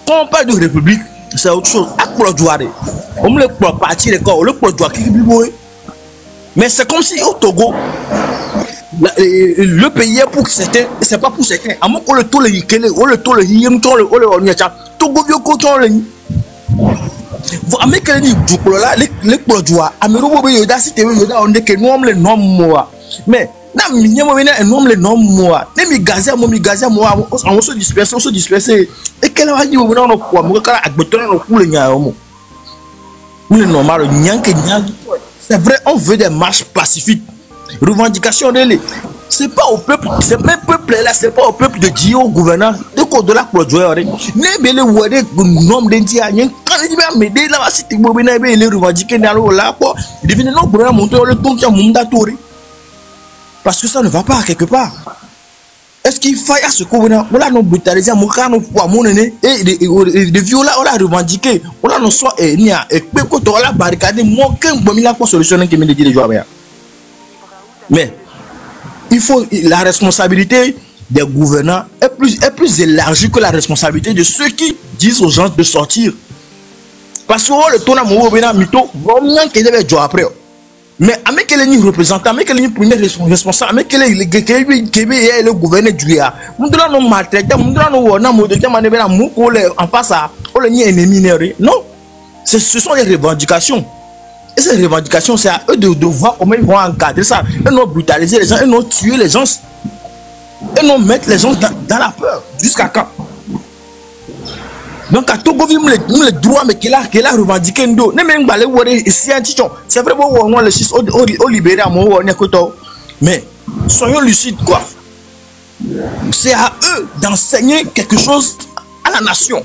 Quand on parle de république, c'est autre chose. On me le partir les corps, on le produit qui mais c'est comme si au Togo le pays est pour certains, c'est pas pour certains. À mon qu'on le tole yikele, on le tole yim, on le onyacha. Togo bio koton le. Vous avez que du là les produits amero bobe yoda si te yoda on que nous le nom moi mais na minyamo bena un nom le nom moi ne mi gaza moi on se disperser et quel va dire on no quoi mo kala agbeto no kule nya mo le normal nyanke c'est vrai on veut des marches pacifiques revendication de c'est pas au peuple, c'est même peuple là, c'est pas au peuple de dire au gouverneur de quoi de la produire. Ne bele wade nom d'entia, n'y quand il va m'aider là, si tu veux bien les revendiquer dans le là quoi, devenez non pour monter le ton qui a mondatori. Parce que ça ne va pas quelque part. Est-ce qu'il faille à ce gouverneur, on l'a non brutalisé, mon cas non pour mon nez et de viola, on l'a revendiqué, on l'a non soit et n'y a et peu que tu as la barricade, mon qu'un bon mille pour solutionner qui me dit les joueurs. Mais il faut la responsabilité des gouvernants est plus élargie que la responsabilité de ceux qui disent aux gens de sortir. Parce que le ton à mon mito, vraiment qu'il devait jouer après. Mais avec les représentants, avec les premiers responsables, avec les le gouverneur du Guéa, nous devons nous maltraiter, nous devons nous en face à ennemi. Non, ce sont des revendications. Et ces revendications, c'est à eux de voir comment ils vont encadrer ça. Ils n'ont brutalisé les gens, ils n'ont tué les gens. Ils n'ont mettre les gens dans la peur. Jusqu'à quand? Donc, à Togo, le droit, mais qu'il a revendiqué, c'est vrai, on le 6 au libéré à mon mais soyons lucides, quoi. C'est à eux d'enseigner quelque chose à la nation.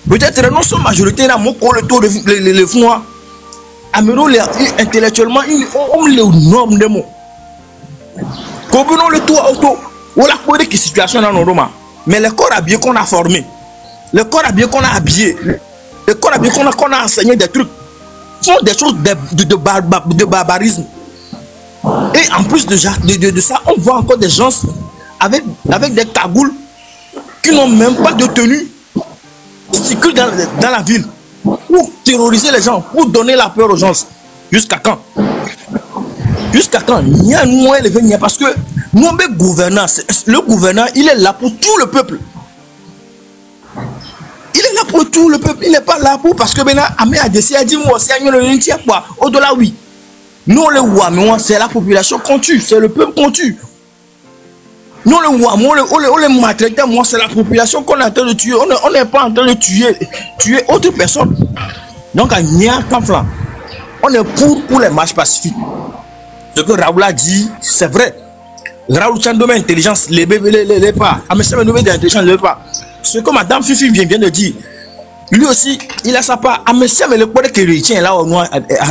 Peut-être non seulement majorité, là, mon le taux de les fonds. Amero intellectuellement on le nomme de mots. Comment le tout auto ou la quoi de situation dans nos romans. Mais le corps habillé qu'on a formé, le corps habillé qu'on a habillé, le corps habillé qu'on a enseigné des trucs font des choses de barbarisme. Et en plus de ça, on voit encore des gens avec des cagoules qui n'ont même pas de tenue, qui circulent dans la ville. Pour terroriser les gens, pour donner la peur aux gens. Jusqu'à quand? Jusqu'à quand? Il y a un moyen de venir parce que nous, le gouverneur, il est là pour tout le peuple. Il est là pour tout le peuple. Il n'est pas là pour parce que maintenant, Amé a décidé, dit moi, c'est un tiers quoi. Au-delà, oui. Nous, on le voit, mais c'est la population qu'on tue, c'est le peuple qu'on tue. Nous, on le voit, on le maltraite, moi, c'est la population qu'on est en train de tuer. On n'est pas en train de tuer autre personne. Donc, à Nia Kamflan, on est pour les marches pacifiques. Ce que Raoul a dit, c'est vrai. Raoul Tchandome, intelligence, les pas. Ah, mais c'est une nouvelle d'intelligence, les pas. Ce que Madame Fifi vient de dire, lui aussi, il a sa part. Ah, mais c'est le point qu'il retient là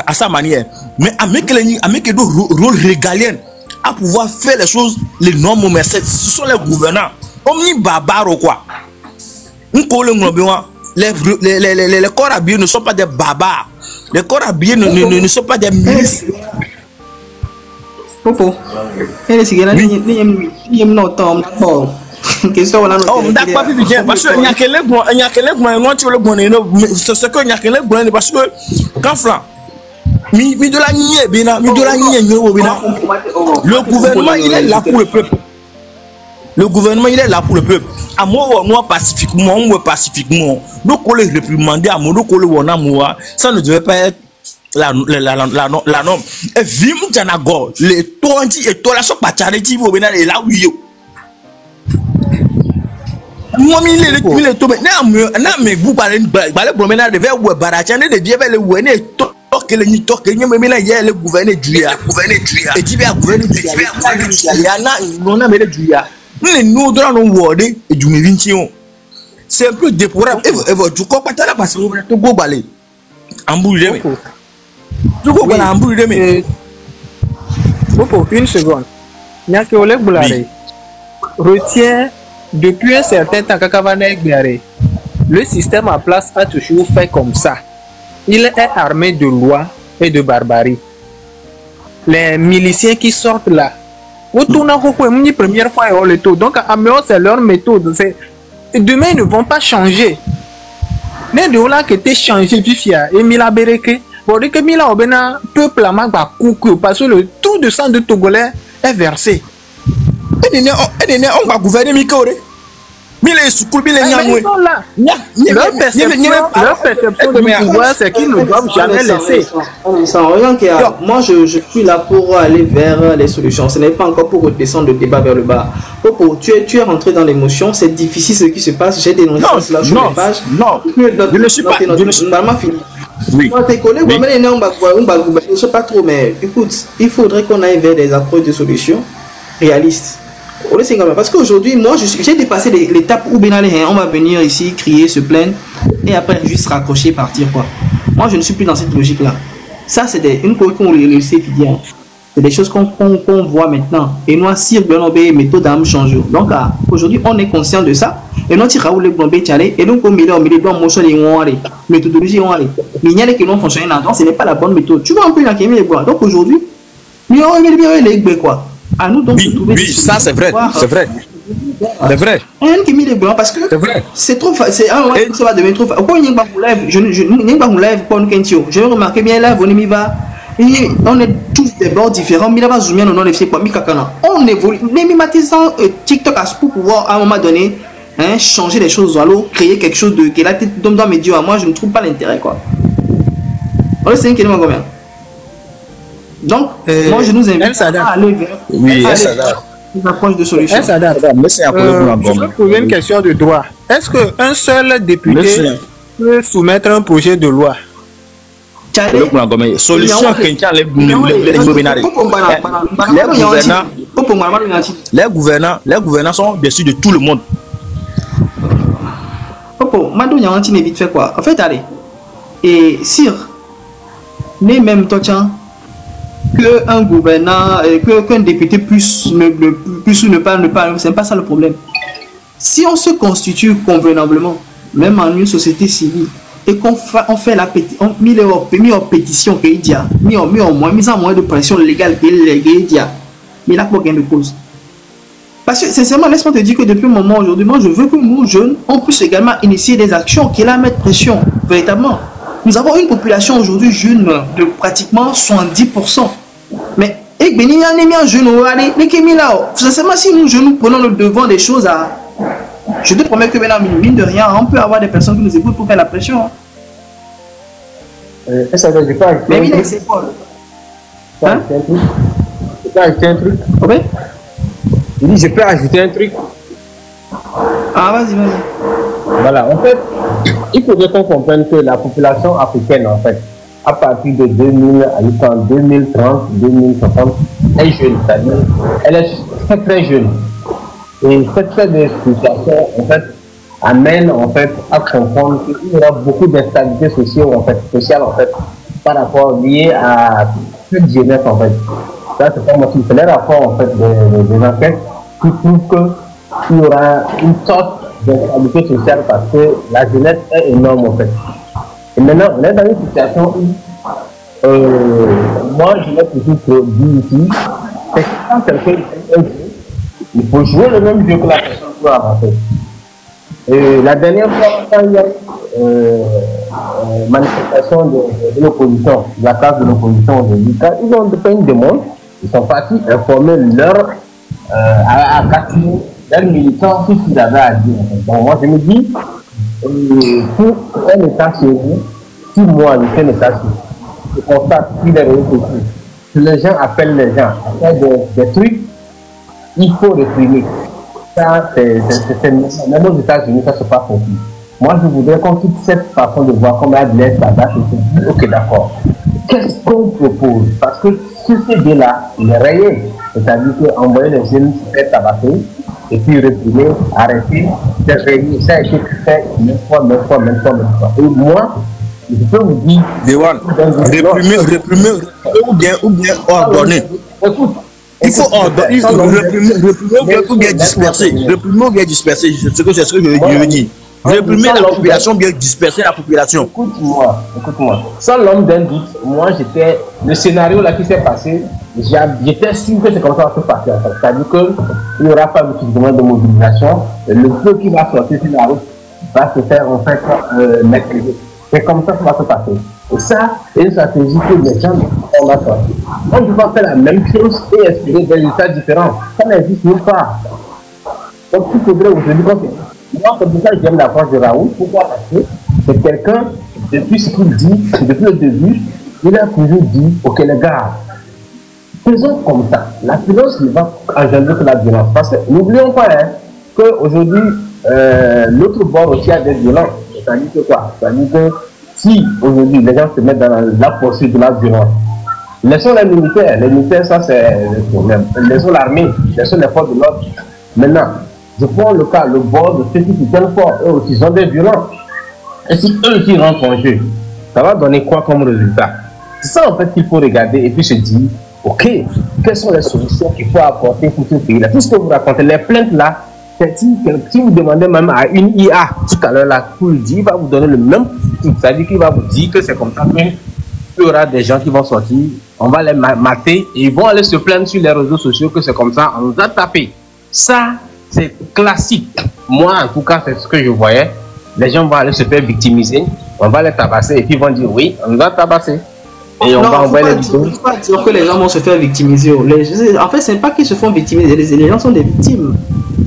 à sa manière. Mais avec le rôle régalien, à pouvoir faire les choses, les normes, mais ce sont les gouvernants. Omni barbare ou quoi? Les corps habillés ne sont pas des barbares. Les corps habillés ne sont pas des milices. Popo. Elle est sigala ni non tom bon. Question là non. Oh, d'accord bien parce que il y a que les moi tu le bon c'est ce que il y a que les bon parce que quand flan mi de la nié bina mi de la nié bina. Le gouvernement il est là pour le peuple. Le gouvernement il est là pour le peuple. À moi pacifiquement, donc on les réprimander à moi donc on le wona moi, ça ne devait pas être la norme. Et vim janago les tondi et toi la so pachareti bo bena là oui. Moi mi le to na me bu parler promena de vers barachane de vie vers le wene to que le ni to que ni me na ye le gouverner duya et tu vas gouverner ya na non na me le duya nous dans nos words et du mévintion c'est un peu déplorable et tu comprends pas là parce que tu go balé en bout de tu go balé en bout de mais Popo, une seconde. Nyake Oleg Boulare retient depuis un certain temps le système en place a toujours fait comme ça. Il est armé de loi et de barbarie. Les miliciens qui sortent là, première fois le taux. Donc, c'est leur méthode. Demain, ils ne vont pas changer. Mais de là que tu changé, Fifia, et Mila Bereke, pour dire que Mila Obena, peuple à Magba Koukou, parce que le tout de sang de Togolais est versé. On va gouverner Mikore. Leur perception de pouvoir, c'est qu'ils ne doivent jamais laisser. Moi, je suis là pour aller vers les solutions. Ce n'est pas encore pour redescendre le débat vers le bas. Popo, tu es rentré dans l'émotion. C'est difficile ce qui se passe. J'ai dénoncé cela sur les pages. Non, je ne suis pas. Fini. Oui. Tes collègues, je ne sais pas trop, mais écoute, il faudrait qu'on aille vers des approches de solutions réalistes. Parce qu'aujourd'hui, moi, j'ai dépassé l'étape où on va venir ici, crier, se plaindre, et après juste raccrocher, partir, quoi. Moi, je ne suis plus dans cette logique-là. Ça, c'est une chose qu'on le sait bien. C'est des choses qu'on voit maintenant. Et nous, si les méthodes d'âme changent. Donc, aujourd'hui, on est conscient de ça. Et nous, si Raoul le Blambé Tchalé, et donc, on met les motion les méthodologies, mais il y a des qui n'ont fonctionné là. Donc, ce n'est pas la bonne méthode. Tu vois un peu la kémie, donc aujourd'hui, mais on met les quoi. À nous donc oui, ça c'est vrai, c'est vrai. C'est vrai. Parce que c'est trop facile. Ça va devenir trop facile. Je vais remarquer bien là, on est tous des bords différents. On évolue. Mais TikTok pour pouvoir à un moment donné changer les choses, créer quelque chose de qui est la tête d'homme dans mes dieux. Moi, je ne trouve pas l'intérêt, quoi. C'est un combien. Donc, moi je nous invite à aller vers une approche de solution. Je peux poser une question de droit. Est-ce qu'un seul député peut soumettre un projet de loi? Solution les gouvernants sont dessus de tout le monde. Mado Nyanti n'est vite fait quoi? En fait, allez. Et Sire, mais même toi, qu'un gouvernant, qu'un député puisse ou ne pas, c'est pas ça le problème. Si on se constitue convenablement, même en une société civile, et qu'on fait la pétition, on mis en pétition qu'il y a, mis en moins de pression légale qu'il y a, mais là pour gain de cause. Parce que sincèrement, laisse-moi te dire que depuis un moment aujourd'hui, moi je veux que nous jeunes, on puisse également initier des actions qui la mettent pression, véritablement. Nous avons une population aujourd'hui jeune de pratiquement 70%. Mais, sincèrement, si nous jeunes prenons le devant des choses, je te promets que maintenant, mine de rien, on peut avoir des personnes qui nous écoutent pour faire la pression. Ça veut dire pas. Mais c'est quoi? Hein? Je peux ajouter un truc. Oui? Je dis, je peux ajouter un truc. Ah, vas-y. Voilà, en fait, il faudrait qu'on comprenne que la population africaine, en fait, à partir de 2000 jusqu'en 2030, 2060, est jeune, c'est-à-dire elle est très très jeune. Et cette situation, en fait, amène en fait à comprendre qu'il y aura beaucoup d'instabilité sociale en fait, par rapport lié à cette jeunesse en fait. Ça c'est pas moi qui fais les rapports en fait des enquêtes qui prouvent qu'il y aura une sorte d'instabilité sociale parce que la jeunesse est énorme en fait. Et maintenant on est dans une situation où moi je l'ai toujours dit ici, c'est que quand quelqu'un est un jeu, il faut jouer le même jeu que la personne pour avancer. Et la dernière fois, quand il y a manifestation de l'opposition, de la classe de l'opposition aujourd'hui, quand ils ont fait une demande, ils sont partis informer leur à Cassis, leurs militants, tout ce qu'ils avaient à dire. Bon, moi je me dis, pour un État chez vous, 6 mois, il fait un État chez vous. Je constate qu'il est réussi. Si les gens appellent les gens à faire des trucs, il faut réprimer. Ça, c'est même aux États-Unis, ça se passe aussi. Moi, je voudrais qu'on quitte cette façon de voir comme Adelaide Sadat et se dit, ok, d'accord. Qu'est-ce qu'on propose? Parce que ce CD-là, il est rayé. C'est-à-dire qu'envoyer les jeunes se faire tabasser et puis réprimer, arrêter, c'est rayé. Ça a été fait une fois. Et moi, je peux vous dire. Dewan, réprimer ou bien ordonner. Écoute. Il faut réprimer ou bien disperser. Réprimer ou bien disperser, c'est ce que je veux dire. Réprimer la population, bien disperser la population. Écoute-moi. Sans l'homme d'un doute, moi j'étais. Le scénario là qui s'est passé, j'étais sûr que c'est comme ça va se passer. C'est-à-dire qu'il n'y aura pas suffisamment de mobilisation. Le peu qui va sortir sur la route va se faire en fait maîtriser. C'est comme ça que ça va se passer. Et ça, c'est une stratégie que les gens ont sorti. On ne peut pas faire la même chose et espérer des résultats différents. Ça n'existe nulle part. Donc il faudrait aujourd'hui qu'on fait. Moi, c'est pour ça que j'aime l'approche de Raoul. Pourquoi? Parce que c'est quelqu'un, depuis ce qu'il dit, depuis le début, il a toujours dit, ok les gars, faisons comme ça. La violence ne va engendrer que la violence. Parce que n'oublions pas qu'aujourd'hui, l'autre bord aussi a des violences. C'est-à-dire que quoi? C'est-à-dire que si aujourd'hui les gens se mettent dans la poursuite de la violence, laissons les militaires, ça c'est le problème. Laissons l'armée, laissons les forces de l'ordre. Maintenant, je prends le cas, le bord de ceux qui se tiennent fort, eux aussi sont des violents. Et si eux qui rentrent en jeu, ça va donner quoi comme résultat? C'est ça en fait qu'il faut regarder et puis se dire, ok, quelles sont les solutions qu'il faut apporter pour ce pays-là? Tout ce que vous racontez, les plaintes là, si vous demandez même à une IA tout à l'heure là, pour le dire, il va vous donner le même truc. C'est-à-dire qu'il va vous dire que c'est comme ça qu'il y aura des gens qui vont sortir, on va les mater et ils vont aller se plaindre sur les réseaux sociaux que c'est comme ça, on nous a tapé. Ça, c'est classique. Moi, en tout cas, c'est ce que je voyais. Les gens vont aller se faire victimiser, on va les tabasser et puis ils vont dire oui, on nous a tabassé. Et on va envoyer les vidéos. Il ne faut pas dire que les gens vont se faire victimiser. En fait, ce n'est pas qu'ils se font victimiser, les gens sont des victimes.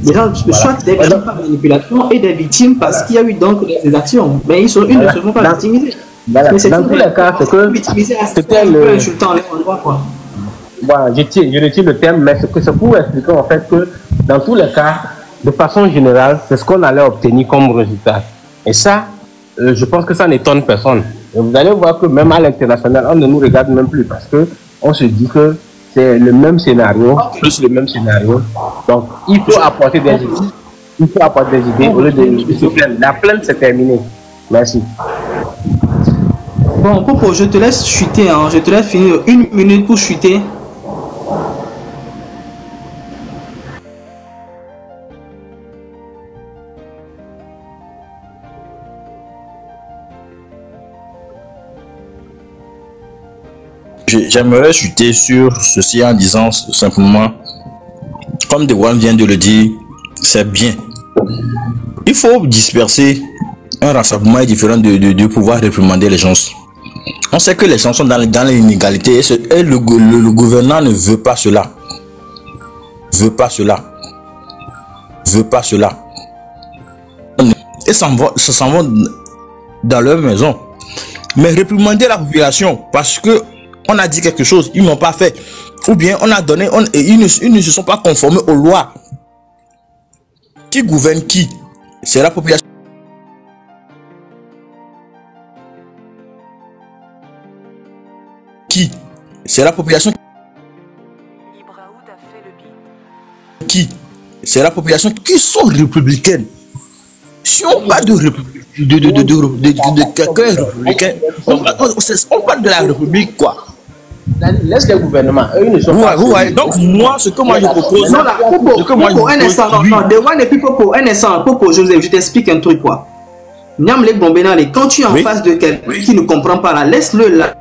Les gens, soit des victimes par manipulation et des victimes parce qu'il y a eu donc des actions. Mais ils ne se font pas victimiser. Mais c'est dans tous les cas, c'est que c'était le insultant les endroits quoi. Voilà, je retire le terme, mais c'est pour expliquer en fait que dans tous les cas, de façon générale, c'est ce qu'on allait obtenir comme résultat. Et ça, je pense que ça n'étonne personne. Et vous allez voir que même à l'international, on ne nous regarde même plus parce que on se dit que c'est le même scénario, plus le même scénario. Donc, il faut apporter des idées. Il faut apporter des idées au lieu de se plaindre. La plainte, c'est terminé. Merci. Bon, Popo, je te laisse chuter. Hein. Je te laisse finir 1 minute pour chuter. J'aimerais chuter sur ceci en disant simplement, comme Dewan vient de le dire, c'est bien. Il faut disperser un rassemblement différent de pouvoir réprimander les gens. On sait que les gens sont dans l'inégalité et le gouvernement ne veut pas cela. Veut pas cela. Et s'en vont dans leur maison. Mais réprimander la population parce que on a dit quelque chose, ils n'ont pas fait. Ou bien on a donné, ils ne se sont pas conformés aux lois. Qui gouverne qui? C'est la population. Qui? C'est la population. qui? C'est la population qui sont républicaines. Si on parle de quelqu'un républicain, on parle de la République, quoi. Laisse les gouvernements, eux ils ne sont pas. Donc moi, ce que moi je propose, non, pour un instant, pour un instant, Joseph, je t'explique un truc, quoi. Quand tu es en face de quelqu'un qui ne comprend pas, là, laisse-le là.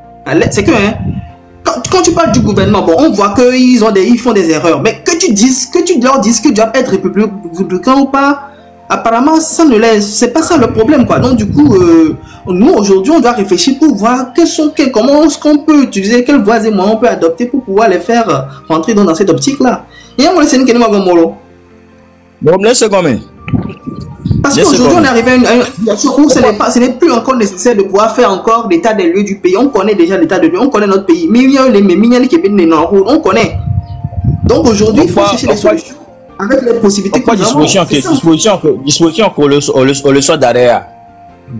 C'est que, hein, quand tu parles du gouvernement, bon, on voit qu'ils font des erreurs, mais que tu leur dises que tu dois être républicain ou pas, apparemment, ça ne laisse, c'est pas ça le problème, quoi. Donc, du coup, nous, aujourd'hui, on doit réfléchir pour voir comment est-ce qu'on peut utiliser, quelles voies et moyens on peut adopter pour pouvoir les faire rentrer dans cette optique-là. Et on laisse une parce qu'aujourd'hui, on est arrivé à une situation où ce n'est plus encore nécessaire de pouvoir faire encore l'état des lieux du pays. On connaît déjà l'état des lieux, on connaît notre pays. Mais on connaît. Donc aujourd'hui, il faut chercher des solutions avec les possibilités que nous avons. Disposition qu'on le soit derrière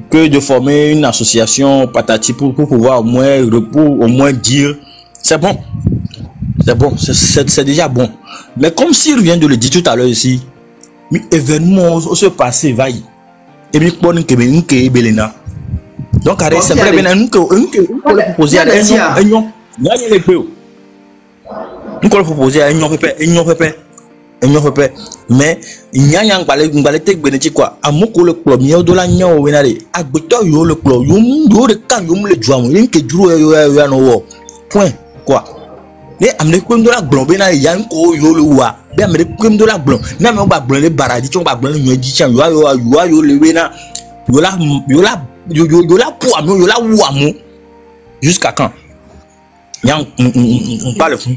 que de former une association patati pour pouvoir au moins dire c'est bon. C'est bon, c'est déjà bon. Mais comme s'il vient de le dire tout à l'heure ici, événement se passer va y et puis pour nous que belena donc arrête c'est vrai bien nous que proposer à union les peu nous qu'on proposer à union pépé mais il y a un balai tek beneti quoi amoko le club il y a de la nya o benale agbeto yo le club yo le kan yo le joa mo que duro yo no point quoi les amne ko ndo la globé na ya ko yo le wa be amne ko ndo la glon na me ba glon le baradi ti on ba glon le nyi chan yo le we na yo la pour yo la wa mo jusqu'à quand on parle fou